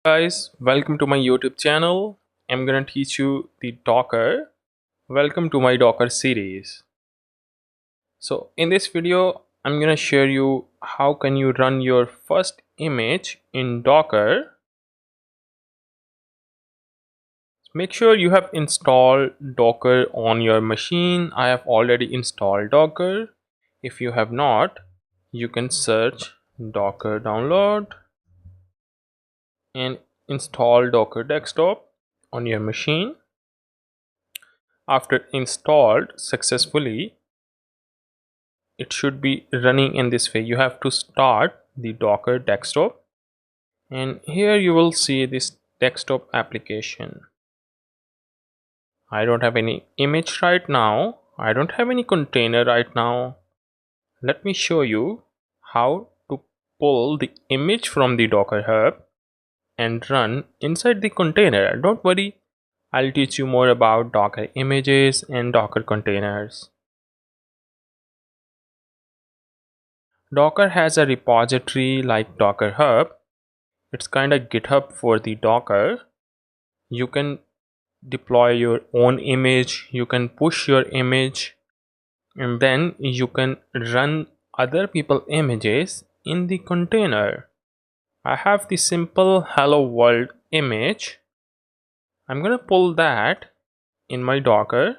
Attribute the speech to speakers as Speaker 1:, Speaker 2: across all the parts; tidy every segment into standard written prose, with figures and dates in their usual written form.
Speaker 1: Guys, welcome to my YouTube channel. I'm gonna teach you the Docker. Welcome to my Docker series. So in this video, I'm gonna share you how can you run your first image in Docker. Make sure you have installed Docker on your machine. I have already installed Docker. If you have not, you can search Docker download and install Docker desktop on your machine. After installed successfully, it should be running in this way. You have to start the Docker desktop, and here you will see this desktop application. I don't have any image right now. I don't have any container right now. Let me show you how to pull the image from the Docker hub and run inside the container. Don't worry, I'll teach you more about Docker images and Docker containers. Docker has a repository like Docker Hub. It's kind of GitHub for the Docker. You can deploy your own image, you can push your image, and then you can run other people's images in the container. I have the simple hello world image. I'm gonna pull that in my Docker.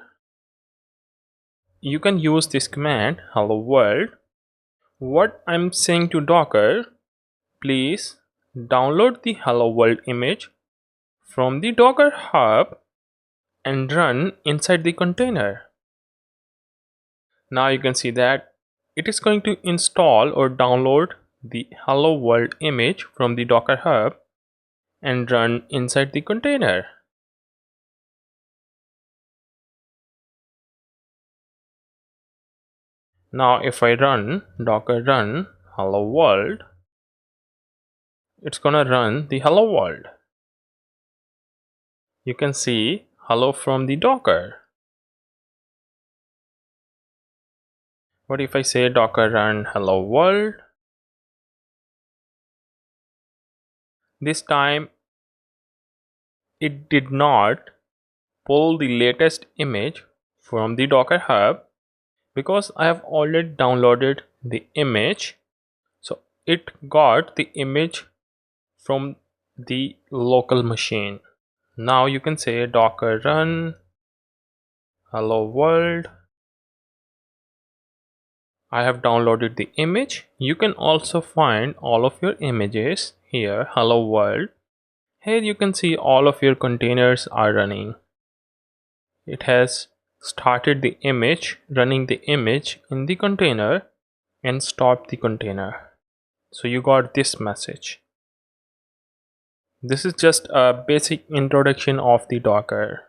Speaker 1: You can use this command hello world. What I'm saying to Docker, please download the hello world image from the Docker hub and run inside the container. Now you can see that it is going to install or download the hello world image from the Docker hub and run inside the container. Now if I run docker run hello world, it's gonna run the hello world. You can see hello from the Docker. What if I say docker run hello world? This time it did not pull the latest image from the Docker hub because I have already downloaded the image. So it got the image from the local machine. Now you can say docker run hello world. I have downloaded the image. You can also find all of your images here, hello world. Here you can see all of your containers are running. It has started the image, running the image in the container and stopped the container. So you got this message. This is just a basic introduction of the Docker.